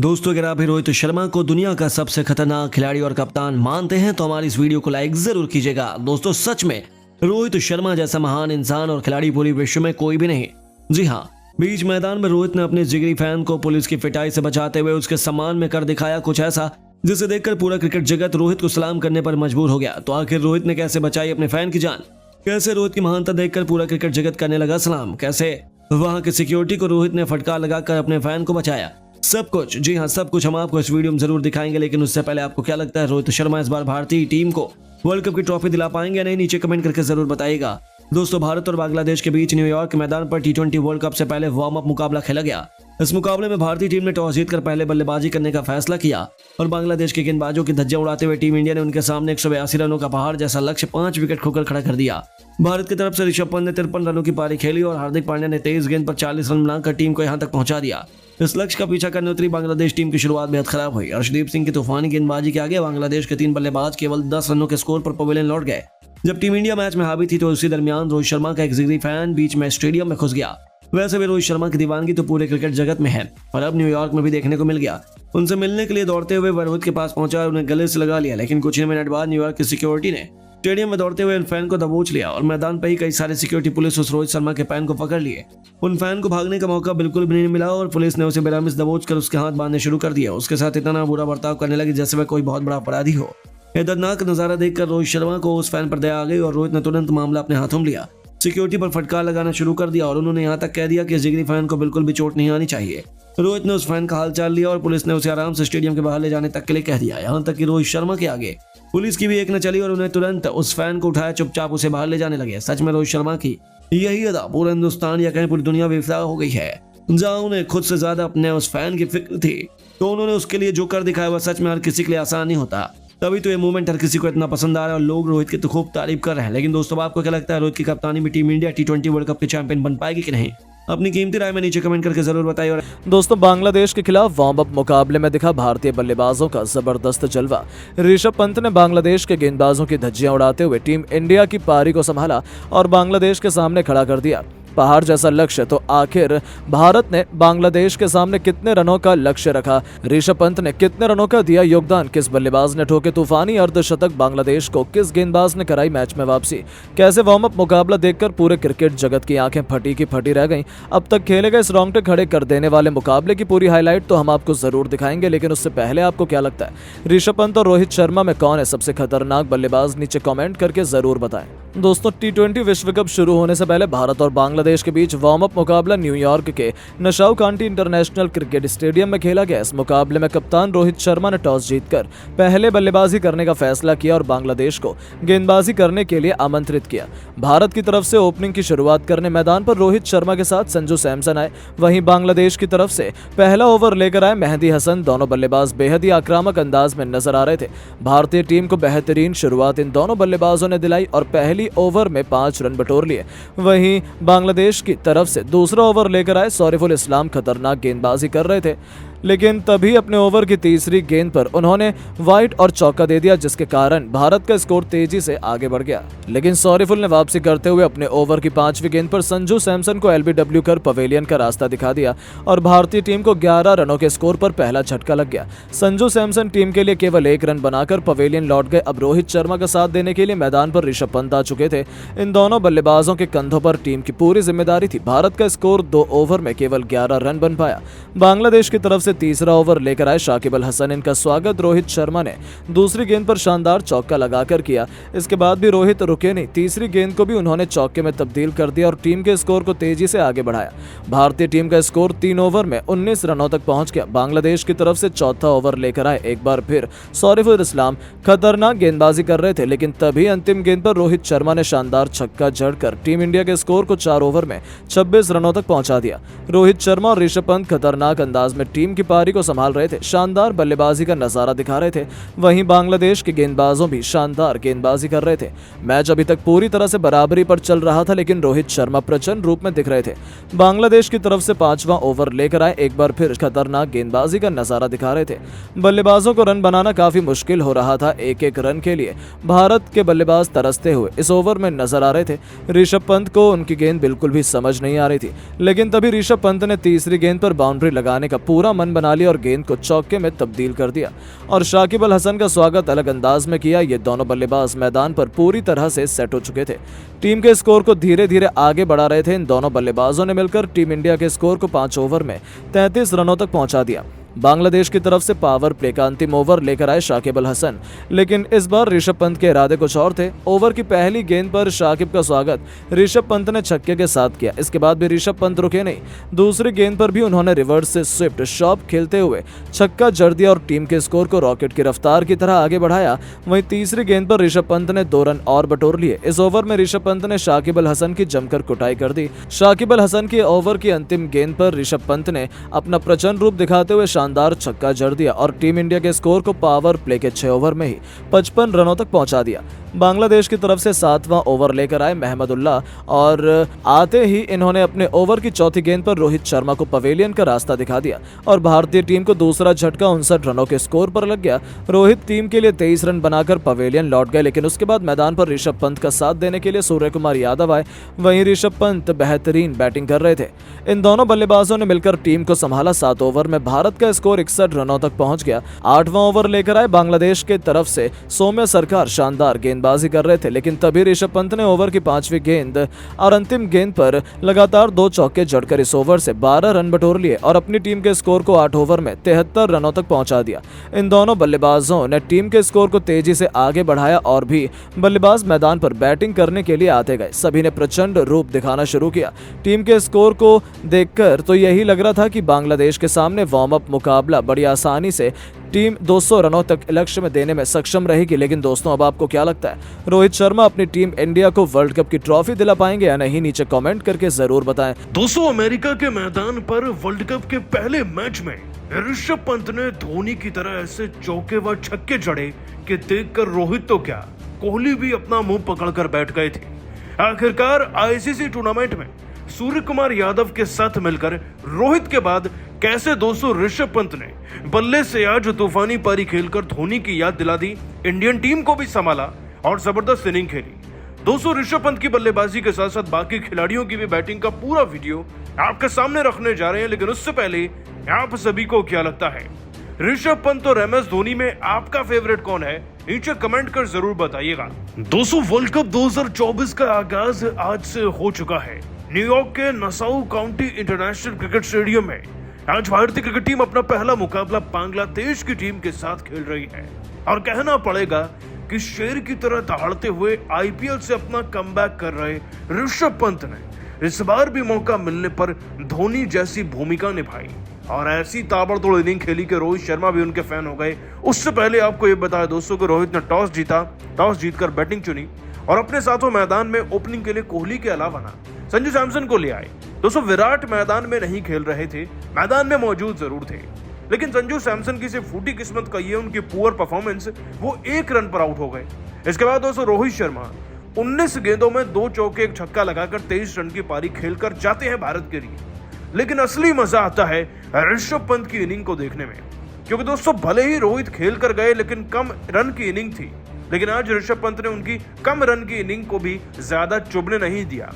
दोस्तों, अगर आप भी रोहित शर्मा को दुनिया का सबसे खतरनाक खिलाड़ी और कप्तान मानते हैं तो हमारी इस वीडियो को लाइक जरूर कीजिएगा। दोस्तों, सच में रोहित शर्मा जैसा महान इंसान और खिलाड़ी पूरी विश्व में कोई भी नहीं। जी हाँ, बीच मैदान में रोहित ने अपने जिगरी फैन को पुलिस की पिटाई से बचाते हुए उसके सम्मान में कर दिखाया कुछ ऐसा जिसे देखकर पूरा क्रिकेट जगत रोहित को सलाम करने पर मजबूर हो गया। तो आखिर रोहित ने कैसे बचाई अपने फैन की जान? कैसे रोहित की महानता देखकर पूरा क्रिकेट जगत करने लगा सलाम? कैसे वहां के सिक्योरिटी को रोहित ने फटकार लगाकर अपने फैन को बचाया? सब कुछ, जी हाँ सब कुछ हम आपको इस वीडियो में जरूर दिखाएंगे। लेकिन उससे पहले आपको क्या लगता है, रोहित शर्मा इस बार भारतीय टीम को वर्ल्ड कप की ट्रॉफी दिला पाएंगे या नहीं? नीचे कमेंट करके जरूर बताइएगा। दोस्तों, भारत और बांग्लादेश के बीच न्यूयॉर्क के मैदान पर T20 वर्ल्ड कप से पहले वार्म अप मुकाबला खेला गया। इस मुकाबले में भारतीय टीम ने टॉस जीतकर पहले बल्लेबाजी करने का फैसला किया और बांग्लादेश के गेंदबाजों की धज्जियां उड़ाते हुए टीम इंडिया ने उनके सामने 182 रनों का पहाड़ जैसा लक्ष्य 5 विकेट खोकर खड़ा कर दिया। भारत की तरफ से ऋषभ पंत ने 53 रनों की पारी खेली और हार्दिक पांड्या ने 23 गेंद पर 40 रन बनाकर टीम को यहां तक पहुंचा दिया। इस लक्ष्य का पीछा करने उतरी बांग्लादेश टीम की शुरुआत बेहद खराब हुई। अर्शदीप सिंह की तूफानी गेंदबाजी के आगे बांग्लादेश के 3 बल्लेबाज केवल 10 रनों के स्कोर पर पवेलियन लौट गए। जब टीम इंडिया मैच में हावी थी तो उसी दरमियान रोहित शर्मा का एक जिगरी फैन बीच में स्टेडियम में घुस गया। वैसे भी रोहित शर्मा की दीवानगी तो पूरे क्रिकेट जगत में है और अब न्यूयॉर्क में भी देखने को मिल गया। उनसे मिलने के लिए दौड़ते हुए रोहित के पास पहुंचा और उन्हें गले से लगा लिया। लेकिन कुछ ही मिनट बाद न्यूयॉर्क की सिक्योरिटी ने स्टेडियम में दौड़ते हुए उन फैन को दबोच लिया और मैदान पर ही कई सारे सिक्योरिटी पुलिस उस रोहित शर्मा के फैन को पकड़ लिए। उन फैन को भागने का मौका बिल्कुल भी नहीं मिला और पुलिस ने उसे बेरहमी दबोच कर उसके हाथ बांधने शुरू कर दिया। उसके साथ इतना बुरा बर्ताव करने लगी जैसे वह कोई बहुत बड़ा अपराधी हो। यह दर्दनाक नजारा देखकर रोहित शर्मा को उस फैन पर दया आ गई और रोहित ने तुरंत मामला अपने हाथों में लिया। सिक्योरिटी पर फटकार लगाना शुरू कर दिया और उन्होंने यहाँ तक कह दिया कि जिगरी फैन को बिल्कुल भी चोट नहीं आनी चाहिए। रोहित ने उस फैन का हालचाल लिया और पुलिस ने उसे आराम से स्टेडियम के बाहर ले जाने तक के लिए कह दिया। यहाँ तक कि रोहित शर्मा के आगे पुलिस की भी एक न चली और उन्हें तुरंत उस फैन को उठाया, चुपचाप उसे बाहर ले जाने लगे। सच में रोहित शर्मा की यही अदा पूरे हिंदुस्तान या कहीं पूरी दुनिया बेफिदा हो गई है। जहाँ उन्हें खुद से ज्यादा अपने उस फैन की फिक्र थी तो उन्होंने उसके लिए जो कर दिखाया वह सच में हर किसी के लिए आसान नहीं होता। तभी तो ये मूवमेंट हर किसी को इतना पसंद आ रहा है और लोग रोहित की तो खूब तारीफ कर रहे हैं। लेकिन दोस्तों, आपको क्या लगता है, रोहित की कप्तानी में team India T20 world cup के चैंपियन बन पाएगी कि नहीं? अपनी कीमती राय में नीचे कमेंट करके जरूर बताइए। और दोस्तों, बांग्लादेश के खिलाफ वार्म अप मुकाबले में दिखा भारतीय बल्लेबाजों का जबरदस्त जलवा। ऋषभ पंत ने बांग्लादेश के गेंदबाजों की धज्जियां उड़ाते हुए टीम इंडिया की पारी को संभाला और बांग्लादेश के सामने खड़ा कर दिया पहाड़ जैसा लक्ष्य। तो आखिर भारत ने बांग्लादेश के सामने कितने रनों का लक्ष्य रखा? ऋषभ पंत ने कितने रनों का दिया योगदान? किस बल्लेबाज ने ठोके तूफानी अर्धशतक बांग्लादेश को? किस गेंदबाज ने कराई मैच में वापसी? कैसे वार्म अप मुकाबला देखकर पूरे क्रिकेट जगत की आंखें फटी की फटी रह गईं? अब तक खेले गए इस रोंगटे खड़े कर देने वाले मुकाबले की पूरी हाईलाइट तो हम आपको जरूर दिखाएंगे। लेकिन उससे पहले आपको क्या लगता है, ऋषभ पंत और रोहित शर्मा में कौन है सबसे खतरनाक बल्लेबाज? नीचे कमेंट करके जरूर बताएं। दोस्तों, T20 विश्व कप शुरू होने से पहले भारत और बांग्लादेश के बीच वार्म अप मुकाबला न्यूयॉर्क के नशाउ कांटी इंटरनेशनल क्रिकेट स्टेडियम में खेला गया। इस मुकाबले में कप्तान रोहित शर्मा ने टॉस जीतकर पहले बल्लेबाजी करने का फैसला किया और बांग्लादेश को गेंदबाजी करने के लिए आमंत्रित किया। भारत की तरफ से ओपनिंग की शुरुआत करने मैदान पर रोहित शर्मा के साथ संजू सैमसन आए। वहीं बांग्लादेश की तरफ से पहला ओवर लेकर आए मेहदी हसन। दोनों बल्लेबाज बेहद ही आक्रामक अंदाज में नजर आ रहे थे। भारतीय टीम को बेहतरीन शुरुआत इन दोनों बल्लेबाजों ने दिलाई और पहली ओवर में 5 रन बटोर लिए। वहीं बांग्लादेश की तरफ से दूसरा ओवर लेकर आए सौरिफुल इस्लाम खतरनाक गेंदबाजी कर रहे थे, लेकिन तभी अपने ओवर की तीसरी गेंद पर उन्होंने वाइड और चौका दे दिया, जिसके कारण भारत का स्कोर तेजी से आगे बढ़ गया। लेकिन सौरिफुल ने वापसी करते हुए अपने ओवर की 5वीं गेंद पर संजू सैमसन को LBW कर पवेलियन का रास्ता दिखा दिया और भारतीय टीम को 11 रनों के स्कोर पर पहला झटका लग गया। संजू सैमसन टीम के लिए केवल 1 रन बनाकर पवेलियन लौट गए। अब रोहित शर्मा का साथ देने के लिए मैदान पर ऋषभ पंत आ चुके थे। इन दोनों बल्लेबाजों के कंधों पर टीम की पूरी जिम्मेदारी थी। भारत का स्कोर 2 ओवर में केवल 11 रन बन पाया। बांग्लादेश की तरफ से तीसरा ओवर लेकर आए शाकिब अल हसन। इनका स्वागत रोहित शर्मा ने दूसरी गेंद पर शानदार चौका लगाकर किया। इसके बाद भी रोहित रुके नहीं, तीसरी गेंद को भी उन्होंने चौके में तब्दील कर दिया और टीम के स्कोर को तेजी से आगे बढ़ाया। भारतीय टीम का स्कोर 3 ओवर में 19 रनों तक पहुंच गया। बांग्लादेश की तरफ से चौथा ओवर लेकर आए एक बार फिर सौरिफुल इस्लाम। खतरनाक गेंदबाजी कर रहे थे, लेकिन तभी अंतिम गेंद पर रोहित शर्मा ने शानदार छक्का जड़कर टीम इंडिया के स्कोर को 4 ओवर में 26 रनों तक पहुंचा दिया। रोहित शर्मा और ऋषभ पंत खतरनाक अंदाज में टीम की पारी को संभाल रहे थे, शानदार बल्लेबाजी का नजारा दिखा रहे थे। वहीं बांग्लादेश के गेंदबाजों भी शानदार गेंदबाजी कर रहे थे। मैच अभी तक पूरी तरह से बराबरी पर चल रहा था, लेकिन रोहित शर्मा प्रचंड रूप में दिख रहे थे। बांग्लादेश की तरफ से 5वां ओवर लेकर आए एक बार फिर खतरनाक गेंदबाजी का नजारा दिखा रहे थे। बल्लेबाजों को रन बनाना काफी मुश्किल हो रहा था। एक रन के लिए भारत के बल्लेबाज तरसते हुए इस ओवर में नजर आ रहे थे। ऋषभ पंत को उनकी गेंद बिल्कुल भी समझ नहीं आ रही थी, लेकिन तभी ऋषभ पंत ने तीसरी गेंद पर बाउंड्री लगाने का पूरा मन बना लिया और गेंद को चौके में तब्दील कर दिया और शाकिब अल हसन का स्वागत अलग अंदाज में किया। ये दोनों बल्लेबाज मैदान पर पूरी तरह से सेट हो चुके थे, टीम के स्कोर को धीरे धीरे आगे बढ़ा रहे थे। इन दोनों बल्लेबाजों ने मिलकर टीम इंडिया के स्कोर को 5 ओवर में 33 रनों तक पहुंचा दिया। बांग्लादेश की तरफ से पावर प्ले का अंतिम ओवर लेकर आए शाकिब अल हसन, लेकिन इस बार ऋषभ पंत के इरादे कुछ और थे। ओवर की पहली गेंद पर शाकिब का स्वागत ऋषभ पंत ने छक्के के साथ किया। इसके बाद भी ऋषभ पंत रुके नहीं, दूसरी गेंद पर भी उन्होंने रिवर्स से स्विफ्ट शॉट खेलते हुए छक्का जड़ दिया और टीम के स्कोर को रॉकेट की रफ्तार की तरह आगे बढ़ाया। वहीं तीसरी गेंद पर ऋषभ पंत ने 2 रन और बटोर लिए। इस ओवर में ऋषभ पंत ने शाकिब अल हसन की जमकर कुटाई कर दी। शाकिब अल हसन के ओवर की अंतिम गेंद पर ऋषभ पंत ने अपना प्रचंड रूप दिखाते हुए शानदार छक्का जड़ दिया और टीम इंडिया के स्कोर को पावर प्ले के 6 ओवर में ही 55 रनों तक पहुंचा दिया। बांग्लादेश की तरफ से 7वां ओवर लेकर आए महमदुल्लाह और आते ही इन्होंने अपने ओवर की चौथी गेंद पर रोहित शर्मा को पवेलियन का रास्ता दिखा दिया और भारतीय टीम को दूसरा झटका 59 रनों के स्कोर पर लग गया। रोहित टीम के लिए 23 रन बनाकर पवेलियन लौट गए, लेकिन उसके बाद मैदान पर ऋषभ पंत का साथ देने के लिए सूर्य कुमार यादव आए। वहीं ऋषभ पंत बेहतरीन बैटिंग कर रहे थे। इन दोनों बल्लेबाजों ने मिलकर टीम को संभाला। 7 ओवर में भारत का स्कोर 61 रनों तक पहुंच गया। 8वां ओवर लेकर आए बांग्लादेश के तरफ से सौम्य सरकार शानदार गेंदबाजी कर रहे थे, लेकिन तभी ऋषभ पंत ने ओवर की 5वीं गेंद और अंतिम गेंद पर लगातार 2 चौके जड़कर इस ओवर से 12 रन बटोर लिए और अपनी टीम के स्कोर को 8 ओवर में 73 रनों तक पहुंचा दिया। इन दोनों बल्लेबाजों ने टीम के स्कोर को तेजी से आगे बढ़ाया और भी बल्लेबाज मैदान पर बैटिंग करने के लिए आते गए। सभी ने प्रचंड रूप दिखाना शुरू किया। टीम के स्कोर को देखकर तो यही लग रहा था कि बांग्लादेश के सामने वार्म अप मुकाबला बड़ी आसानी से टीम 200 रनों तक लक्ष्य में देने में सक्षम रहेगी। लेकिन दोस्तों, अब आपको क्या लगता है, रोहित शर्मा अपनी टीम इंडिया को वर्ल्ड कप की ट्रॉफी दिला पाएंगे या नहीं? नीचे कमेंट करके जरूर बताएं। दोस्तों, अमेरिका के मैदान पर वर्ल्ड कप के पहले मैच में ऋषभ पंत ने धोनी की तरह ऐसे चौके व छक्के जड़े कि देखकर रोहित तो क्या, कोहली भी अपना मुंह पकड़कर बैठ गए थे। आखिरकार आईसीसी टूर्नामेंट में सूर्य कुमार यादव के साथ मिलकर रोहित के बाद कैसे दोस्तों ऋषभ पंत ने बल्ले से आज तूफानी पारी खेलकर धोनी की याद दिला दी, इंडियन टीम को भी संभाला और जबरदस्त इनिंग खेली। दोस्तों, ऋषभ पंत की बल्लेबाजी के साथ साथ बाकी खिलाड़ियों की भी बैटिंग का पूरा वीडियो आपके सामने रखने जा रहे हैं, लेकिन उससे पहले आप सभी को क्या लगता है, ऋषभ पंत और MS धोनी में आपका फेवरेट कौन है? नीचे कमेंट कर जरूर बताइएगा। दोस्तों, वर्ल्ड कप 2024 का आगाज आज से हो चुका है। न्यूयॉर्क के Nassau county international cricket stadium में आज भारतीय क्रिकेट टीम अपना पहला मुकाबला बांग्लादेश की टीम के साथ खेल रही है और कहना पड़ेगा कि शेर की तरह दहाड़ते हुए IPL से अपना कमबैक कर रहे ऋषभ पंत ने इस बार भी मौका मिलने पर धोनी जैसी भूमिका निभाई और ऐसी ताबड़तोड़ इनिंग खेली कि रोहित शर्मा भी उनके फैन हो गए। उससे पहले आपको ये बताया दोस्तों कि रोहित ने टॉस जीता, टॉस जीतकर बैटिंग चुनी और अपने साथों मैदान में ओपनिंग के लिए कोहली के अलावा ना संजू सैमसन को ले आए। दोस्तों, विराट मैदान में नहीं खेल रहे थे, मैदान में मौजूद जरूर थे, लेकिन संजू सैमसन की सिर्फ फूटी किस्मत का ये उनकी पुअर परफॉर्मेंस, वो 1 रन पर आउट हो गए। इसके बाद दोस्तों रोहित शर्मा 19 गेंदों में 2 चौके 1 छक्का लगाकर 23 रन की पारी खेलकर जाते हैं भारत के लिए। लेकिन असली मजा आता है ऋषभ पंत की इनिंग को देखने में, क्योंकि दोस्तों भले ही रोहित खेल कर गए लेकिन कम रन की इनिंग थी, लेकिन आज ऋषभ पंत ने उनकी कम रन की इनिंग को भी ज्यादा चुभने नहीं दिया।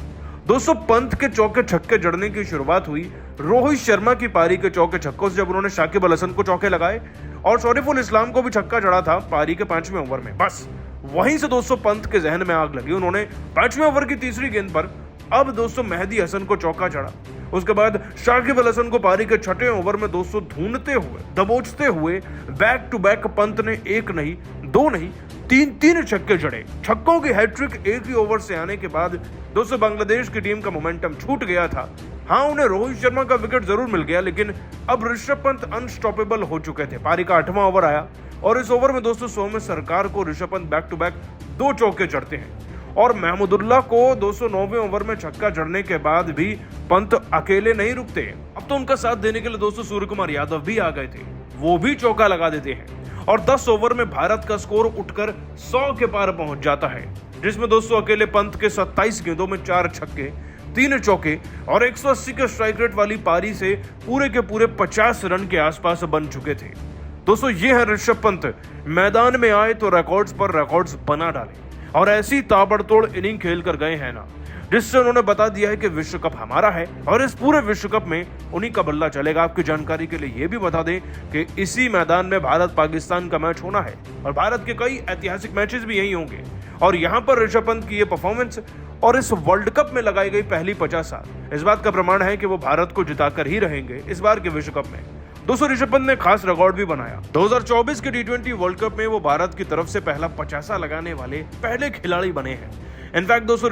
दोस्तों, पंत के चौके छक्के जड़ने की शुरुआत हुई रोहित शर्मा की पारी के चौके छक्कों से, जब उन्होंने शाकिब अल हसन को चौके लगाए और शरीफुल इस्लाम को भी छक्का जड़ा था पारी के 5वें ओवर में। बस वहीं से दोस्तों पंत के जहन में आग लगी। उन्होंने 5वें ओवर की तीसरी गेंद पर अब दोस्तों मेहदी हसन को चौका चढ़ा। उसके बाद शाकिब अल हसन को पारी के 6वें ओवर में दोस्तों ढूंढते हुए, दबोचते हुए बैक टू बैक पंत ने 1 नहीं 2 नहीं 3 छक्के जड़े। छक्कों की हैट्रिक एक ही ओवर से आने के बाद दोस्तों बांग्लादेश की टीम का मोमेंटम छूट गया था। हाँ, उन्हें रोहित शर्मा का विकेट जरूर मिल गया, लेकिन अब ऋषभ पंत अनस्टॉपेबल हो चुके थे। पारी का 8वां ओवर आया और इस ओवर में दोस्तों सौम्य सरकार को Rishabh Pant back to back 2 चौके जड़ते हैं और महमूदुल्लाह को 209वें ओवर में छक्का जड़ने के बाद भी पंत अकेले नहीं रुकते। अब तो उनका साथ देने के लिए दोस्तों सूर्य कुमार यादव भी आ गए थे, वो भी चौका लगा देते हैं और 10 ओवर में भारत का स्कोर उठकर 100 के पार पहुंच जाता है, जिसमें दोस्तों अकेले पंत के 27 गेंदों में 4 छक्के 3 चौके और 180 के स्ट्राइक रेट वाली पारी से पूरे के पूरे 50 रन के आसपास बन चुके थे। दोस्तों ये है ऋषभ पंत, मैदान में आए तो रिकॉर्ड्स पर रिकॉर्ड्स बना डाले और ऐसी ताबड़तोड़ इनिंग खेल कर गए हैं ना, जिससे उन्होंने बता दिया है कि विश्व कप हमारा है और इस पूरे विश्व कप में उन्हीं का बल्ला चलेगा। आपकी जानकारी के लिए ये भी बता दें कि इसी मैदान में भारत पाकिस्तान का मैच होना है और भारत के कई ऐतिहासिक मैचेस भी यही होंगे। और यहाँ पर ऋषभ पंत की ये परफॉर्मेंस और इस वर्ल्ड कप में लगाई गई पहली 50 इस बात का प्रमाण है कि वो भारत को जिताकर ही रहेंगे इस बार के विश्व कप में। दोस्तों, ऋषभ पंत ने खास रिकॉर्ड भी बनाया। 2024 के T20 वर्ल्ड कप में वो भारत की तरफ से पहला 50 लगाने वाले पहले खिलाड़ी बने हैं। इनफैक्ट दोस्तों,